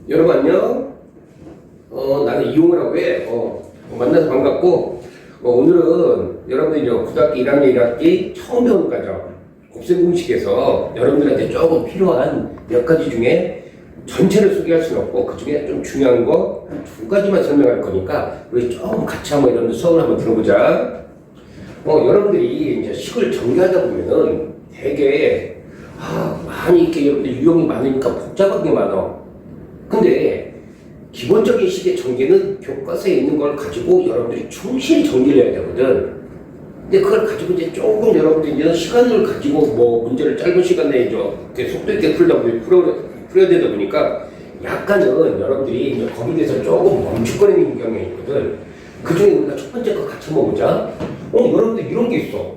여러분 안녕. 나는 이용우라고 해. 만나서 반갑고, 오늘은 여러분이 이제 고등학교 1학년 1학기 처음 배우는 과정 곱셈 공식에서 여러분들한테 조금 필요한 몇 가지 중에 전체를 소개할 수는 없고 그 중에 좀 중요한 거 한 두 가지만 설명할 거니까 우리 조금 같이 한번 여러분들 수업을 한번 들어보자. 여러분들이 이제 식을 전개하다 보면은 되게 많이 이렇게 여러분들 유형이 많으니까 복잡한 게 많아. 근데 기본적인 식의 전개는 교과서에 있는 걸 가지고 여러분들이 충실히 전개를 해야 되거든. 근데 그걸 가지고 이제 조금 여러분들이 이제 시간을 가지고 문제를 짧은 시간 내에 이제 속도 있게 풀어야 되다 보니까 약간은 여러분들이 이제 거기에 대해서 조금 멈칫거리는 경향이 있거든. 그 중에 우리가 첫 번째 거 같이 한번 보자. 여러분들 이런 게 있어.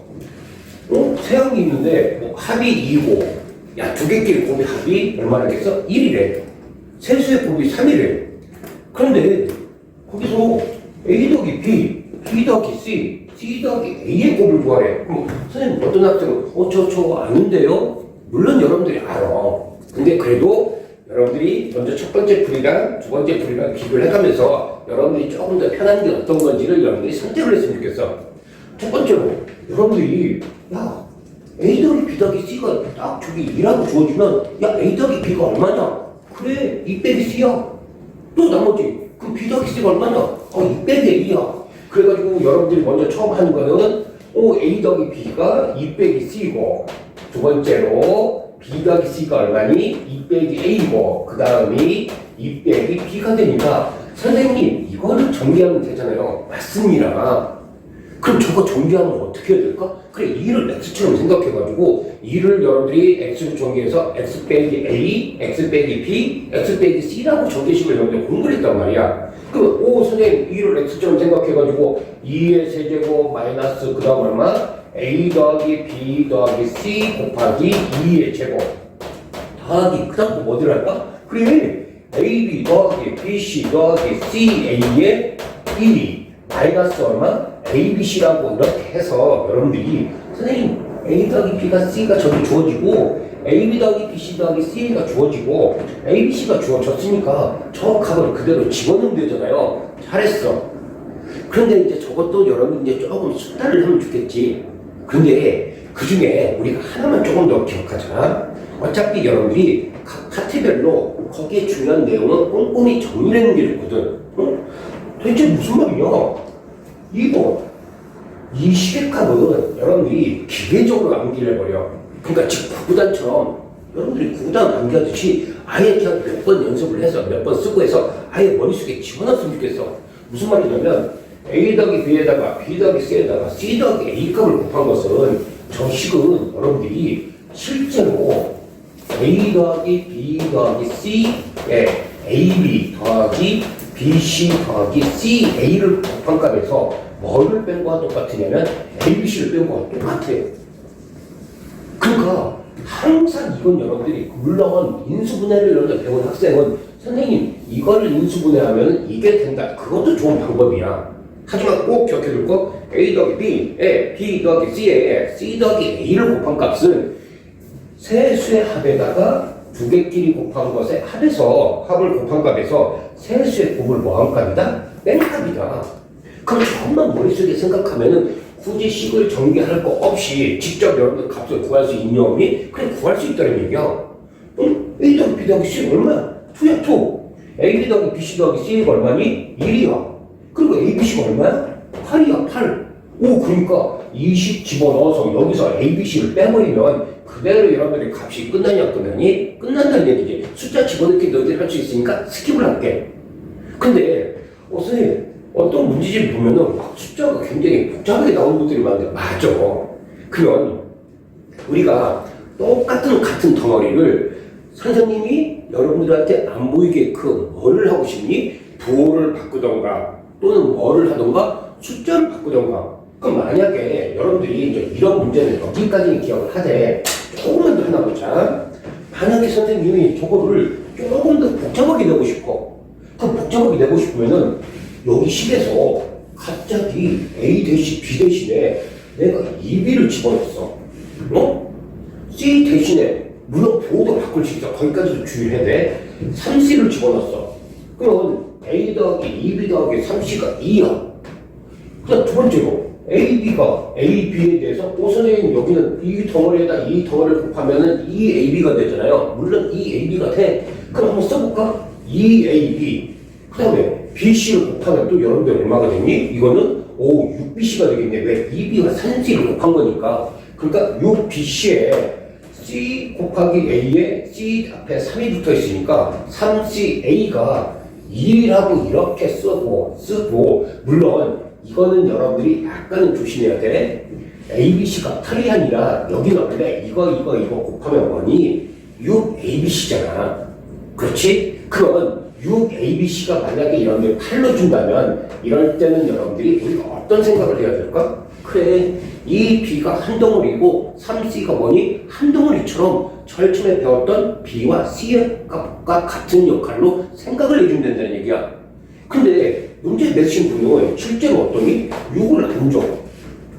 세항이 있는데 합이 2고, 야, 두 개끼리 곱이 합이 얼마나겠어? 1이래. 세수의 곱이 3이래. 그런데 거기서 A 더하기 B, B 더하기 C, C 더하기 A의 곱을 구하래. 그럼 선생님 어떤 학생은 저 아는데요? 물론 여러분들이 알아. 근데 그래도 여러분들이 먼저 첫 번째 풀이랑 두 번째 풀이랑 비교를 해가면서 여러분들이 조금 더 편한 게 어떤 건지를 여러분들이 선택을 했으면 좋겠어. 첫 번째로 여러분들이 A 더하기 B 더하기 C가 딱 저기 2라고 주어지면 A 더하기 B가 얼마냐? 그래 2 빼기 C야. 또 나머지 그럼 B 더하기 C가 얼마냐? 2 빼기 A야. 그래가지고 여러분들이 먼저 처음 하는 거는 A 더하기 B가 2 빼기 C고, 두 번째로 B 더하기 C가 얼마니? 2 빼기 A고, 그 다음이 2 빼기 B가 되니까 선생님 이거를 정리하면 되잖아요. 맞습니다. 그럼 저거 정리하면 어떻게 해야 될까? 그래 2를 x처럼 생각해가지고 2를 여러분들이 x로 정리해서 x 빼기 a, x 빼기 b, x 빼기 c라고 정리식을 여러분들 공부를 했단 말이야. 그럼 선생님 2를 x처럼 생각해가지고 2의 세제곱 마이너스 그 다음 얼마? a 더하기 b 더하기 c 곱하기 2의 제곱 더하기 그 다음 뭐 어디를 할까? 그래 ab 더하기 bc 더하기 ca의 1이 마이너스 얼마? ABC라고 이렇게 해서 여러분들이 선생님 A 더하기 B가 C가 저기 주어지고 AB 더하기 BC 더하기 C가 주어지고 ABC가 주어졌으니까 저 값을 그대로 집어넣으면 되잖아요. 잘했어. 그런데 이제 저것도 여러분 이제 조금 숙달을 하면 좋겠지. 근데 그 중에 우리가 하나만 조금 더 기억하자. 어차피 여러분들이 각 파트별로 거기에 중요한 내용은 꼼꼼히 정리하는 게 좋거든. 도대체 무슨 말이야? 2번, 이 시계값은 여러분들이 기계적으로 암기를 해버려. 그러니까 즉 구구단처럼 여러분들이 구구단 암기하듯이 아예 그냥 몇 번 연습을 해서 몇 번 쓰고 해서 아예 머릿속에 집어넣었으면 좋겠어. 무슨 말이냐면 A 더하기 B에다가 B 더하기 C에다가 C 더하기 A 값을 곱한 것은 저 식은 여러분들이 실제로 A 더하기 B 더하기 C에 AB 더하기 BC 더하기 CA를 곱한 값에서 뭐를 뺀 거와 똑같으냐면 ABC를 뺀 거와 똑같아. 그러니까 항상 이건 여러분들이 물론 인수분해를 여러분들 배운 학생은 선생님 이거를 인수분해하면 이게 된다. 그것도 좋은 방법이야. 하지만 꼭 기억해둘 거 A 더하기 B에 B 더하기 C에 C 더하기 A를 곱한 값은 세 수의 합에다가 두 개끼리 곱한 것의 합에서 합을 곱한 값에서 세 수의 곱을 뭐한 값이다? 뺀 값이다. 그럼 조금만 머릿속에 생각하면은 굳이 식을 전개할 거 없이 직접 여러분들 값을 구할 수 있냐니? 그래 구할 수 있다는 얘기야. A 더하기 B 더하기 C 얼마야? 2야 2. A 더하기 BC 더하기 C가 얼마니? 1이야. 그리고 ABC가 얼마야? 8이야 8. 그러니까 20 집어넣어서 여기서 ABC를 빼버리면 그대로 여러분들의 값이 끝나냐 끝나니? 끝난다는 얘기지. 숫자 집어넣기 너희들이 할 수 있으니까 스킵을 할게. 근데 선생님 어떤 문제집을 보면은 숫자가 굉장히 복잡하게 나오는 것들이 많은데 맞아. 그러면 우리가 같은 덩어리를 선생님이 여러분들한테 안 보이게끔 뭐를 하고 싶니? 부호를 바꾸던가 또는 뭐를 하던가 숫자를 바꾸던가. 그럼 만약에 여러분들이 이제 이런 문제는 여기까지는 기억을 하되 조금만 더 하나 보자. 만약에 선생님이 저거를 조금 더 복잡하게 내고 싶어. 그럼 복잡하게 내고 싶으면은 여기 식에서 갑자기 A 대신 B 대신에 내가 2B를 집어넣었어. C 대신에 물론 보호도 바꿀 수 있어. 거기까지도 주의해야 돼. 3C를 집어넣었어. 그러면 A 더하기 2B 더하기 3C가 2야. 그 다음 두 번째로 AB가 AB에 대해서 선생님 여기는 이 덩어리에다 이 덩어리를 곱하면은 2AB가 되잖아요. 물론 2AB가 돼. 그럼 한번 써볼까? 2AB 그 다음에 BC를 곱하면 또 여러분들 얼마가 되니? 이거는 6BC가 되겠네. 왜? 2B가 3C를 곱한 거니까. 그러니까 6BC에 C 곱하기 A에 C 앞에 3이 붙어 있으니까 3CA가 2라고 이렇게 쓰고 물론 이거는 여러분들이 약간은 조심해야 돼. ABC가 8이 아니라 여기는 원래 이거 곱하면 뭐니? 6ABC잖아. 그렇지? 그건 6ABC가 만약에 여러분들 8로 준다면 이럴 때는 여러분들이 우리가 어떤 생각을 해야 될까? 그래, 이 B가 한 덩어리고 3C가 뭐니? 한 덩어리처럼 제일 처음에 배웠던 B와 C의 값과 같은 역할로 생각을 해주면 된다는 얘기야. 근데 문제 내신 분은 실제로 어떠니? 6을 안 줘.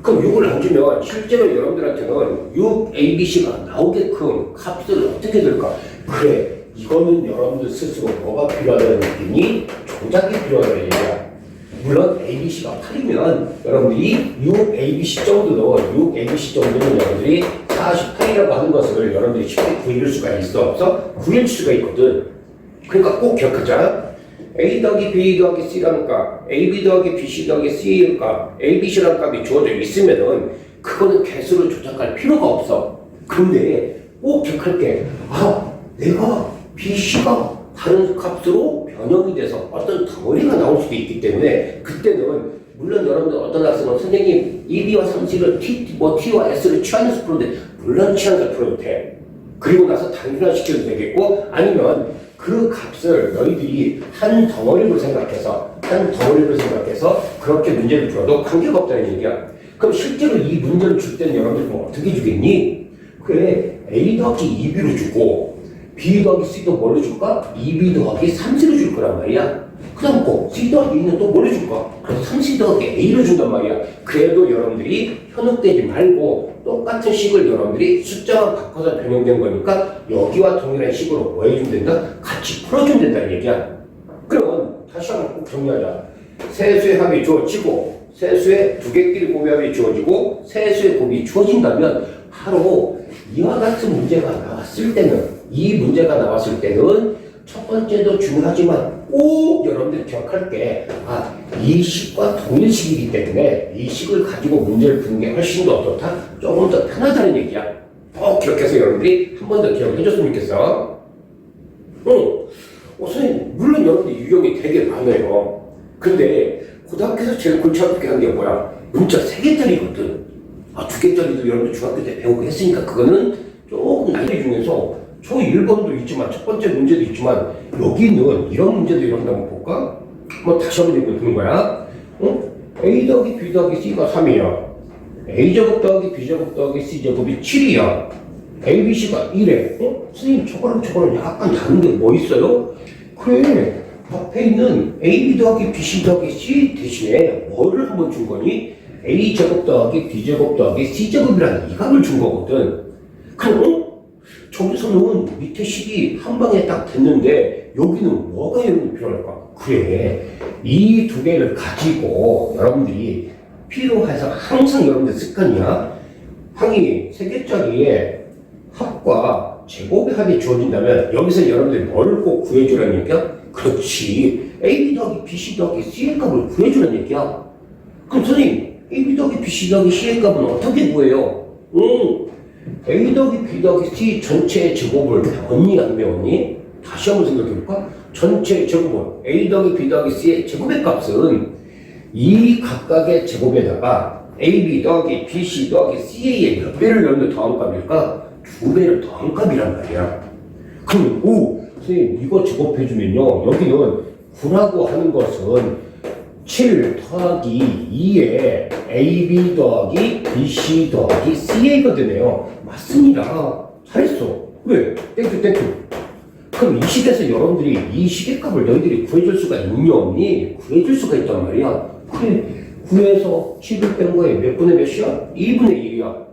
그럼 6을 안 주면 실제로 여러분들한테는 6ABC가 나오게끔 값을 어떻게 될까? 그래, 이거는 여러분들 스스로 뭐가 필요하다는 얘기니? 조작이 필요하다는 얘기야. 물론 ABC가 8이면 여러분들이 6ABC 정도는 여러분들이 48이라고 하는 것을 여러분들이 쉽게 구해줄 수가 있어 없어? 구해줄 수가 있거든. 그러니까 꼭 기억하자. A 더하기 B 더하기 C라는 값, AB 더하기 BC 더하기 C의 값, ABC라는 값이 주어져 있으면은 그거는 개수를 조작할 필요가 없어. 근데 꼭 기억할 게, 내가 BC가 다른 값으로 변형이 돼서 어떤 덩어리가 나올 수도 있기 때문에 그때는 물론 여러분들 어떤 학생은 선생님 2B와 3C를 T와 S를 취하면서 풀는데 물론 취하면서 풀어도 돼. 그리고 나서 단순화시켜도 되겠고 아니면 그 값을 너희들이 한 덩어리로 생각해서 그렇게 문제를 풀어도 관계가 없다는 얘기야. 그럼 실제로 이 문제를 줄 때는 여러분들 뭐 어떻게 주겠니? 그래, A 더하기 2B로 주고 B 더하기 C도 뭘로 줄까? 2B 더하기 3C로 줄 거란 말이야. 그 다음 거 C 더하기 2는 또 뭘로 줄까? 그래서 3C 더하기 A로 준단 말이야. 그래도 여러분들이 현혹되지 말고 똑같은 식을 여러분들이 숫자만 바꿔서 변형된 거니까 여기와 동일한 식으로 뭐 해주면 된다? 같이 풀어주면 된다는 얘기야. 그러면 다시 한번 꼭 정리하자. 세수의 합이 주어지고 세수의 두 개끼리 곱의 합이 주어지고 세수의 곱이 주어진다면 바로 이와 같은 문제가 나왔을 때는 첫 번째도 중요하지만 꼭 여러분들 기억할 게 이 식과 동일 식이기 때문에 이 식을 가지고 문제를 푸는 게 훨씬 더 어떻다? 조금 더 편하다는 얘기야. 꼭 기억해서 여러분들이 한 번 더 기억해 줬으면 좋겠어. 선생님, 물론 여러분들 유형이 되게 많아요. 근데 고등학교에서 제일 골치 아프게 한 게 뭐야? 문자 3개짜리거든. 2개짜리도 여러분들 중학교 때 배우고 했으니까 그거는 조금 나이 중에서 초 1번도 있지만 첫 번째 문제도 있지만 여기는 이런 문제도 이런다 한번 볼까? 다시 한번 얘기해 거야. A 더하기 B 더하기 C가 3이야. A제곱 더하기 B제곱 더하기 C제곱이 7이야. ABC가 1에 선생님 저거랑 약간 다른 게 뭐 있어요? 그래, 앞에 있는 AB 더하기 BC 더하기 C 대신에 뭐를 한번 준 거니? A제곱 더하기 B제곱 더하기 C제곱이라는 이 값을 준 거거든. 그럼 저기서는 밑에 식이 한 방에 딱 됐는데 여기는 뭐가 여러분들 필요할까? 그래, 이 두 개를 가지고 여러분들이 필요해서 항상 여러분들 습관이야. 항이 3개짜리에 합과 제곱의 합이 주어진다면 여기서 여러분들이 뭘 꼭 구해주라는 얘기야? 그렇지, AB 더하기 BC 더하기 C의 값을 구해주라는 얘기야. 그럼 선생님, AB 더하기 BC 더하기 C의 값은 어떻게 구해요? A 더하기 B 더하기 C 전체의 제곱을 배웠니 안 배웠니? 다시 한번 생각해볼까? 전체 제곱은 A 더하기 B 더하기 C의 제곱의 값은 이 각각의 제곱에다가 AB 더하기 BC 더하기 CA의 몇 배를 여러분들 더한 값일까? 2배를 더한 값이란 말이야. 그럼 선생님 이거 제곱해주면요 여기는 9라고 하는 것은 7 더하기 2에 AB 더하기 BC 더하기 CA가 되네요. 맞습니다. 잘했어. 왜? 땡큐. 그럼 이 식에서 여러분들이 이 식의 값을 너희들이 구해줄 수가 있니 없니? 구해줄 수가 있단 말이야. 그래, 9에서 7을 뺀 거에 몇 분의 몇이야? 2분의 1이야.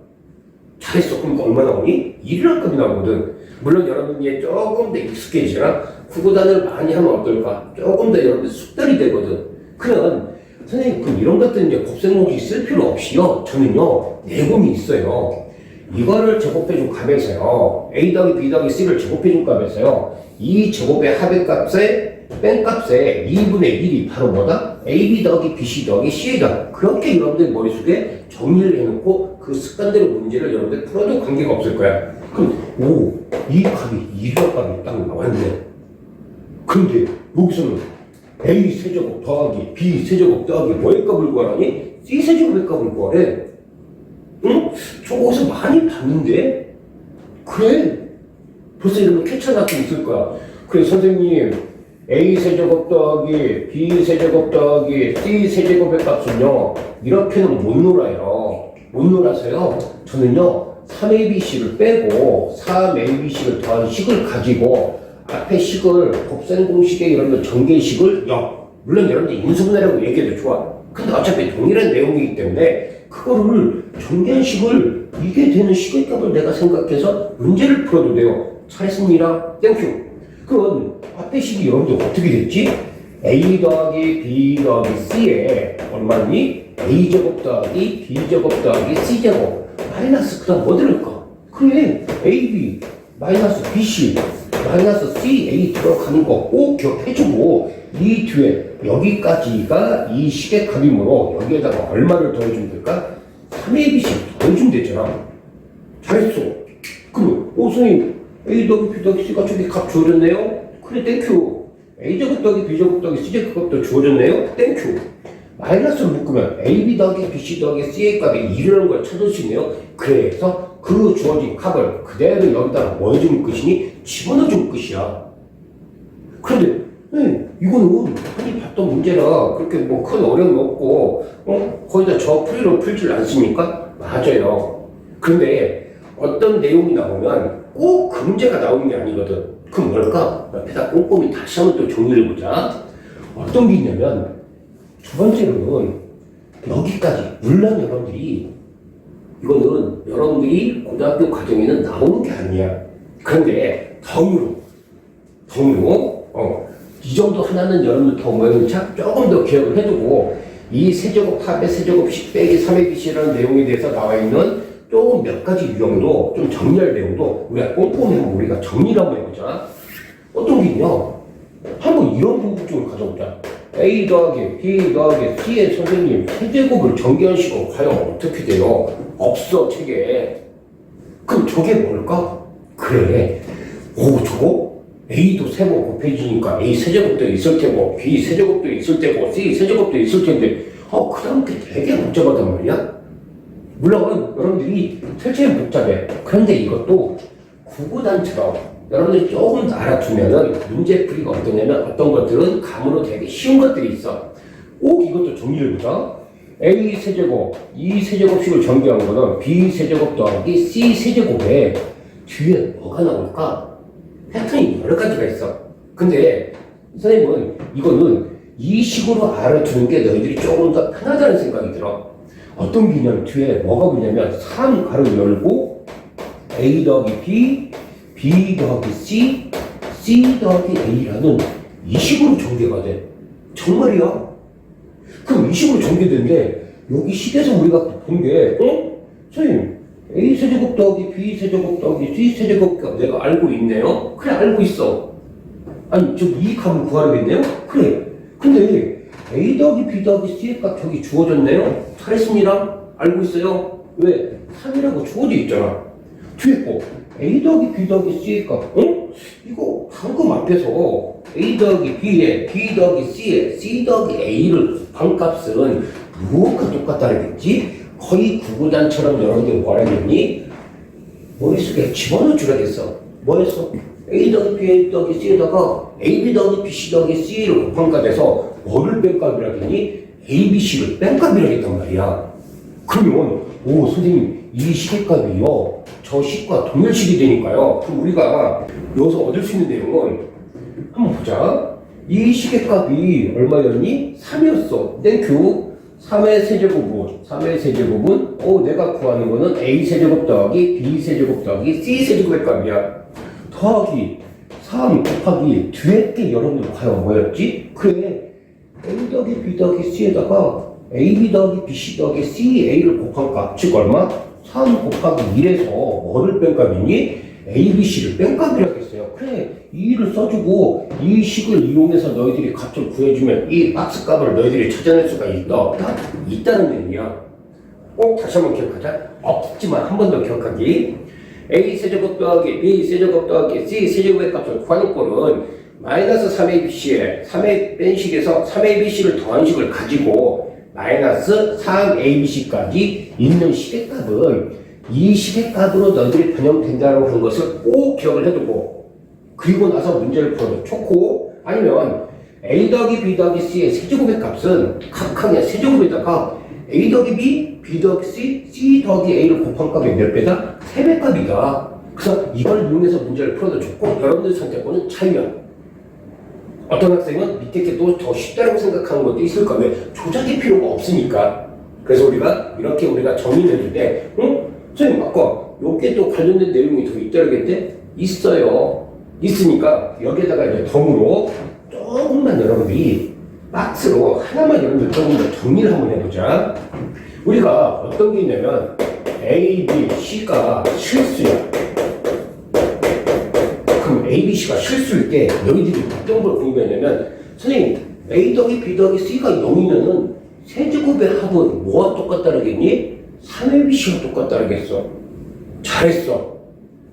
잘했어. 그럼 얼마 나오니? 1이라는 값이 나오거든. 물론 여러분이 조금 더 익숙해지나 구구단을 많이 하면 어떨까? 조금 더 여러분들 숙달이 되거든. 그러면 선생님 그럼 이런 것들은 이제 곱셈공식 쓸 필요 없이요. 저는요 내공이 있어요. 이거를 제곱해준 값에서요. A 더하기 B 더하기 C를 제곱해준 값에서요. 이 제곱의 합의값에 뺀값에 2분의 1이 바로 뭐다? AB 더하기 BC 더하기 C다. 그렇게 여러분들 머릿속에 정리를 해놓고 그 습관대로 문제를 여러분들 풀어도 관계가 없을 거야. 그럼 이 값이 2라 값이 딱 나왔네. 근데 여기서는 A 세제곱 더하기 B 세제곱 더하기 뭐의 값을 구하라니? C 세제곱의 값을 구하래. 응? 저거서 많이 봤는데? 그래. 벌써 이러면 캐치가 좀 있을 거야. 그래 선생님 A 세제곱 더하기 B 세제곱 더하기 C 세제곱의 값은요 이렇게는 못 놀아요. 못 놀아서요 저는요 3ABC를 빼고 3ABC를 더한 식을 가지고 앞에 식을 곱셈 공식에 여러분들 전개식을 물론 여러분들 인수분해라고 얘기해도 좋아. 근데 어차피 동일한 내용이기 때문에 그거를 전개한 식을 이게 되는 식의 값을 내가 생각해서 문제를 풀어도 돼요. 잘했습니다. 땡큐. 그럼 앞에 식이 여러분들 어떻게 됐지? A 더하기 B 더하기 C에 얼마니? A제곱 더하기 B제곱 더하기 C제곱 마이너스 그 다음 뭐 들을까? 그래 AB 마이너스 BC 마이너스 CA 들어가는 거 꼭 기억해주고 이 뒤에 여기까지가 이 식의 값이므로 여기에다가 얼마를 더해주면 될까? 3ABC 더해주면 되잖아. 잘했어. 그럼 선생님 A 더하기 B 더하기 C가 저기 값 주어졌네요? 그래 땡큐. A제곱 더하기 B제곱 더하기 C제곱도 주어졌네요? 땡큐. 마이너스를 묶으면 AB 더하기 BC 더하기 C의 값이 1이라는 걸 찾을 수 있네요. 그래서 그 주어진 값을 그대로 여기다가 뭐 해주면 끝이니? 집어넣어주면 끝이야. 그런데 이거는 흔히 봤던 문제라 그렇게 뭐 큰 어려움이 없고 거기다 저 풀이로 풀질 않습니까? 맞아요. 그런데 어떤 내용이 나오면 꼭 그 문제가 나오는 게 아니거든. 그럼 뭘까? 옆에다 꼼꼼히 다시 한번 또 정리를 해보자. 어떤 게 있냐면 두 번째로는 여기까지 물론 여러분들이 이거는 여러분들이 고등학교 과정에는 나오는 게 아니야. 그런데 덩으로 이 정도 하나는 여러분들 덩어리는 조금 더 기억을 해두고 이 세제곱 합의 세제곱씩 빼기 3ABC라는 내용에 대해서 나와 있는 또 몇 가지 유형도 좀 정리할 내용도 우리가 꼼꼼히 한번 우리가 정리를 한번 해보자. 어떤 게 있냐? 한번 이런 궁금증을 가져보자. A 더하기 B 더하기 C의 선생님 세제곱을 전개한 식은 과연 어떻게 돼요? 없어 책에. 그럼 저게 뭘까? 그래 저거 A도 세번 곱해지니까 A 세제곱도 있을 테고 B 세제곱도 있을 테고 C 세제곱도 있을 텐데 그 다음 게 되게 복잡하단 말이야. 물론 여러분들이 설치는 복잡해. 그런데 이것도 구구단처럼 여러분들이 조금 더 알아두면은 문제풀이가 어떤 것들은 감으로 되게 쉬운 것들이 있어. 꼭 이것도 정리를 해보자. A 세제곱, 이 세제곱식을 전개한 거는 B 세제곱 더하기 C 세제곱에 뒤에 뭐가 나올까? 패턴이 여러 가지가 있어. 근데 선생님은 이거는 이 식으로 알아두는 게 너희들이 조금 더 편하다는 생각이 들어. 어떤 게 있냐면 뒤에 뭐가 보냐면 3 가로 열고 A 더하기 B, B 더하기 C, C 더하기 A라는 이 식으로 전개가 돼. 정말이야. 그럼 이 식으로 전개되는데 여기 식에서 우리가 본 게 선생님 A 세제곱 더하기 B 세제곱 더하기 C 세제곱 값 내가 알고 있네요? 그래 알고 있어. 아니 저 이 값을 구하려겠네요? 그래. 근데 A 더하기 B 더하기 C의 값 저기 주어졌네요? 잘했습니다. 알고 있어요. 왜? 3이라고 주어져 있잖아. 뒤에 거 A 더하기 B 더하기 C의 값 이거 방금 앞에서 A 더하기 B에 B 더하기 C에 C 더하기 A를 곱한 값은 무엇과 똑같다겠지? 거의 구구단처럼 여러분들 뭐라 했니? 머릿속에 집어넣어 주라겠어. 뭐 했어? A 더하기 B A 더하기 C에다가 AB 더하기 BC 더하기 C를 곱한 값에서 뭐를 뺀 값이라겠니? ABC를 뺀 값이라겠단 말이야. 그러면 선생님 이 식의 값이요 저 식과 동일식이 되니까요. 그럼 우리가 여기서 얻을 수 있는 내용은 한번 보자. 이 식의 값이 얼마였니? 3이었어. 땡큐. 3의 세제곱은 3의 세제곱은 내가 구하는 거는 a 세제곱 더하기 b 세제곱 더하기 c 세제곱의 값이야. 더하기 3 곱하기 뒤에 게 여러분들 과연 뭐였지? 그래 a 더하기 b 더하기 c에다가 ab 더하기 bc 더하기 ca를 곱한 값 즉 얼마? 3 곱하기 1에서 뭐를 뺀 값이니? a, b, c를 뺀 값이라고 했어요. 그래 이 2를 써주고 이 식을 이용해서 너희들이 값을 구해주면 이 박스 값을 너희들이 찾아낼 수가 있다는 얘기야. 꼭 다시 한번 기억하자. 없지만 한 번 더 기억하기. a 세제곱 더하기 b 세제곱 더하기 c 세제곱의 값을 구하는 꼴은 마이너스 3abc에 3a 뺀 식에서 3abc를 더한 식을 가지고 마이너스 3abc까지 있는 식의 값은 이 식의 값으로 너희들이 변형된다고 하는 것을 꼭 기억을 해두고 그리고 나서 문제를 풀어도 좋고 아니면 a 더하기 b 더하기 c의 세제곱의 값은 각각의 세제곱에다가 a 더하기 b, b 더하기 c, c 더하기 a를 곱한 값의 몇 배다? 3배 값이다. 그래서 이걸 이용해서 문제를 풀어도 좋고 여러분들 선택권은 자유야. 어떤 학생은 밑에 게 또 더 쉽다고 생각하는 것도 있을 거야. 왜? 조작의 필요가 없으니까. 그래서 우리가 이렇게 정의해줄 때 선생님 아까 여기에 또 관련된 내용이 더 있다겠는데? 있어요. 있으니까 여기에다가 이제 덤으로 조금만 여러분들이 박스로 하나만 여러분들 조금 더 정리를 한번 해보자. 우리가 어떤 게 있냐면 A, B, C가 실수야. 그럼 A, B, C가 실수일 때 너희들이 어떤 걸 궁금했냐면 선생님 A 더하기 B 더하기 C가 0이면은 세제곱의 합은 뭐가 똑같다르겠니? 3ABC가 똑같다르겠어. 잘했어.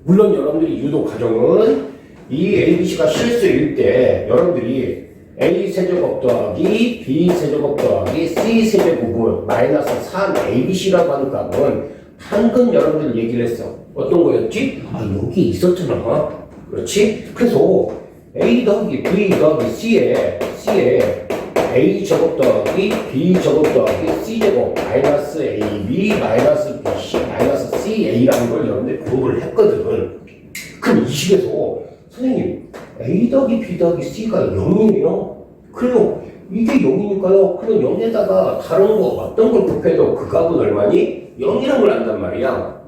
물론 여러분들이 유도 과정은 이 ABC가 실수일 때 여러분들이 A 세제곱 더하기 B 세제곱 더하기 C 세제곱은 마이너스 3ABC라고 하는 값은 방금 여러분들 얘기를 했어. 어떤 거였지? 여기 있었잖아. 그렇지? 그래서 A 더하기 B 더하기 C에 A 제곱 더하기 B 제곱 더하기 C 제곱 마이너스 AB 마이너스 BC 마이너스 CA라는 걸 여러분들이 공부를 했거든. 그럼 이 식에서 선생님 A 더하기 B 더하기 C가 0이에요? 그래요. 이게 0이니까요. 그럼 0에다가 다른 거 어떤 걸 곱해도 그 값은 얼마니? 0이란 걸 안단 말이야.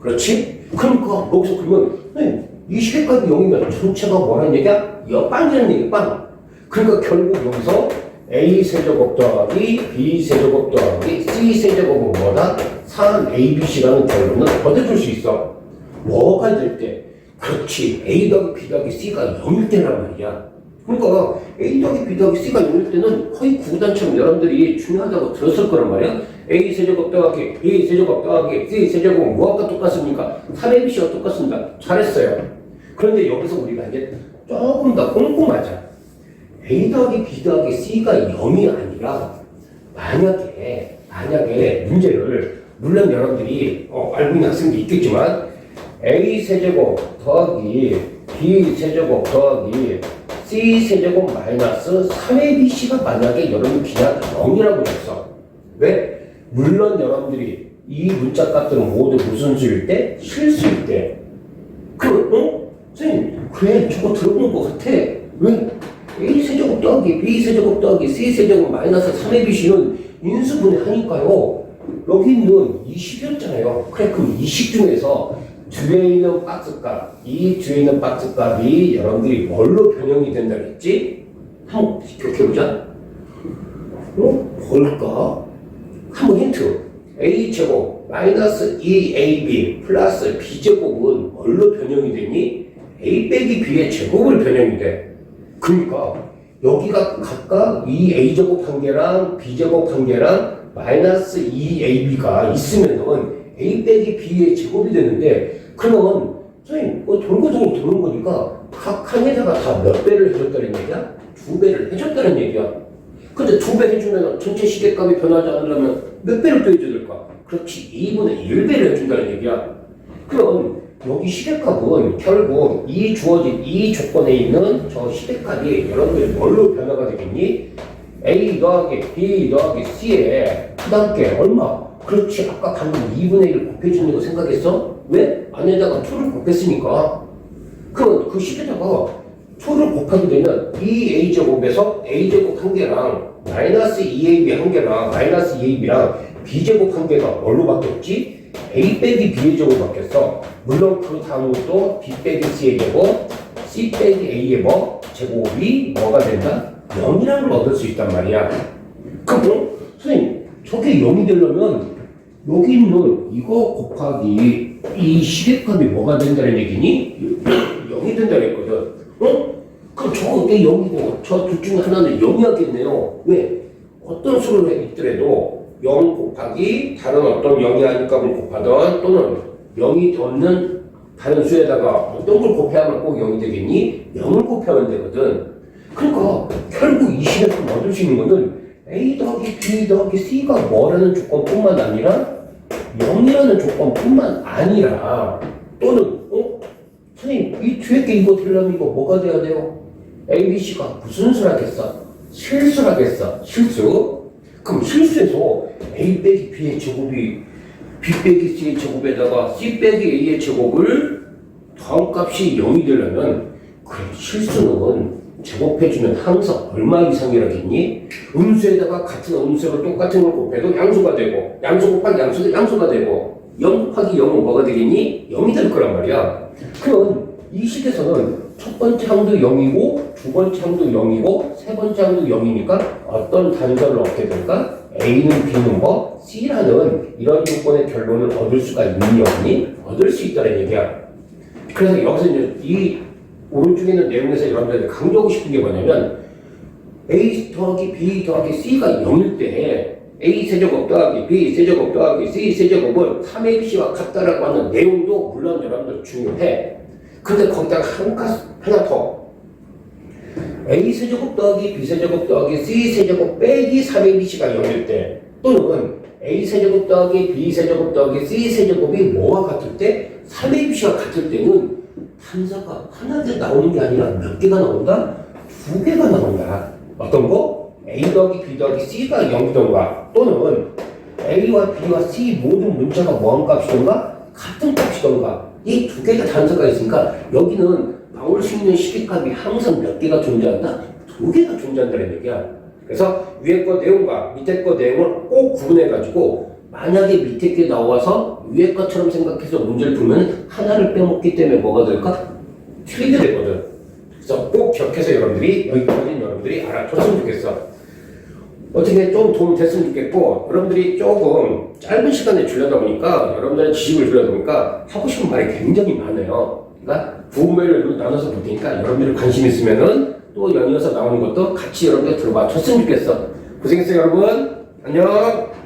그렇지? 그러니까 여기서 그러면 선생님 이 식의 값이 0이면 전체가 뭐라는 얘기야? 빵이라는 얘기야. 빵. 그러니까 결국 여기서 A 세제곱 더하기 B 세제곱 더하기 C 세제곱은 뭐다? 3ABC라는 결론은 얻어줄 수 있어. 뭐가 될 때? 그렇지. A 더하기 B 더하기 C가 0일 때란 말이야. 그러니까 A 더하기 B 더하기 C가 0일 때는 거의 구구단처럼 여러분들이 중요하다고 들었을 거란 말이야. A 세제곱 더하기 B 세제곱 더하기 C 세제곱은 뭐가 똑같습니까? 3ABC가 똑같습니다. 잘했어요. 그런데 여기서 우리가 이제 조금 더 꼼꼼하자. A 더하기 B 더하기 C가 0이 아니라 만약에 문제를 물론 여러분들이 알고 있는 학생도 있겠지만 A 세제곱 더하기 B 세제곱 더하기 C 세제곱 마이너스 3ABC가 만약에 여러분이 그냥 0이라고 했어. 왜? 물론 여러분들이 이 문자 값들은 모두 무슨 수일 때? 실수일 때. 선생님 그래 저거 들어본 것 같아. 왜? A 세제곱 더하기 B 세제곱 더하기 C 세제곱 마이너스 3ABC는 인수분해 하니까요. 여기 있는 20이었잖아요. 그래 그럼 20 중에서 뒤에 있는 박스값, 이 뒤에 있는 박스값이 여러분들이 뭘로 변형이 된다 그랬지? 한번 기억해보자. 뭘까? 한번 힌트. A제곱 마이너스 2AB 플러스 B제곱은 뭘로 변형이 되니? A 빼기 B의 제곱을 변형이 돼. 그러니까 여기가 각각 이 A제곱 한 개랑 B제곱 한 개랑 마이너스 2AB가 있으면은 A 빼기 B의 제곱이 되는데 그러면 선생님 돌고 도는 거니까 각 칸에다가 다 몇 배를 해줬다는 얘기야? 2배를 해줬다는 얘기야. 근데 2배 해주면 전체 시계값이 변하지 않으려면 몇 배를 또 해줘야 될까? 그렇지 2분의 1배를 해준다는 얘기야. 그럼 여기 시계값은 결국 이 주어진 이 조건에 있는 저 시계값이 여러분들이 뭘로 변화가 되겠니? A 더하기 B 더하기 C에 부담께 얼마? 그렇지 아까 방금 2분의 1을 곱해주는 거 생각했어? 왜? 안에다가 2를 곱했으니까. 그럼 그 식에다가 초를 곱하게 되면 이 a제곱에서 a제곱 한 개랑 마이너스 2ab 한 개랑 마이너스 2ab랑 b제곱 한 개가 뭘로 바뀌었지? a 빼기 b의 제곱 바뀌었어. 물론 그 다음 것도 b 빼기 c의 제곱, c 빼기 a의 제곱이 뭐가 된다? 0이라는 걸 얻을 수 있단 말이야. 그럼 선생님 저게 0이 되려면 여기 있는 이거 곱하기 이 시계값이 뭐가 된다는 얘기니? 0이 된다는 했거든. 어? 그럼 저게 0이고 저 둘 중에 하나는 0이었겠네요. 왜? 어떤 수를 있더라도 0 곱하기 다른 어떤 0이 아닌 값을 곱하던 또는 0이 없는 다른 수에다가 어떤 걸 곱해야만 꼭 0이 되겠니? 0을 곱하면 되거든. 그러니까 결국 이 식에서 얻을 수 있는 거는 A 더하기 B 더하기 C가 뭐라는 조건뿐만 아니라 0이라는 조건뿐만 아니라 또는 선생님 이 뒤에 게 이거 되려면 이거 뭐가 돼야 돼요? A, B, C가 무슨 수라겠어? 실수라겠어. 실수? 그럼 실수에서 A 빼기 B의 제곱이 B 빼기 C의 제곱에다가 C 빼기 A의 제곱을 더한 값이 0이 되려면 그 실수는 제곱해주면 항상 얼마 이상이라겠니? 음수에다가 같은 음수로 똑같은 걸 곱해도 양수가 되고 양수 곱하기 양수도 양수가 되고 0 곱하기 0은 뭐가 되겠니? 0이 될 거란 말이야. 그럼 이 식에서는 첫 번째 항도 0이고 두 번째 항도 0이고 세 번째 항도 0이니까 어떤 단서를 얻게 될까? A는 B는 C라는 이런 조건의 결론을 얻을 수가 있니 없니? 얻을 수 있다는 얘기야. 그래서 여기서 이제 이 오른쪽에 있는 내용에서 여러분들이 강조하고 싶은 게 뭐냐면 A 더하기 B 더하기 C가 0일 때 A 세제곱 더하기 B 세제곱 더하기 C 세제곱은 3ABC와 같다라고 하는 내용도 물론 여러분들 중요해. 근데 거기다가 하나 더 A 세제곱 더하기 B 세제곱 더하기 C 세제곱 빼기 3ABC가 0일 때 또는 A 세제곱 더하기 B 세제곱 더하기 C 세제곱이 뭐와 같을 때 3ABC와 같을 때는 단서가 하나가 나오는 게 아니라 몇 개가 나온다? 두 개가 나온다. 어떤 거? A 더하기 B 더하기 C가 0이던가 또는 A와 B와 C 모든 문자가 뭐한 값이던가 같은 값이던가 이 두 개가 단서가 있으니까 여기는 나올 수 있는 시계값이 항상 몇 개가 존재한다? 두 개가 존재한다는 얘기야. 그래서 위에 거 내용과 밑에 거 내용을 꼭 구분해가지고 만약에 밑에 게 나와서 위에 것처럼 생각해서 문제를 풀면 하나를 빼먹기 때문에 뭐가 될까? 틀리게 되거든. 그래서 꼭 기억해서 여기까지는 여러분들이 알아줬으면 좋겠어. 어떻게 좀 도움 됐으면 좋겠고 여러분들이 조금 짧은 시간에 주려다 보니까 여러분들의 지식을 주려다 보니까 하고 싶은 말이 굉장히 많아요. 그러니까 부분별로 나눠서 볼 테니까 여러분들이 관심 있으면은 또 연이어서 나오는 것도 같이 여러분들 들어봐 줬으면 좋겠어. 고생했어요 여러분. 안녕.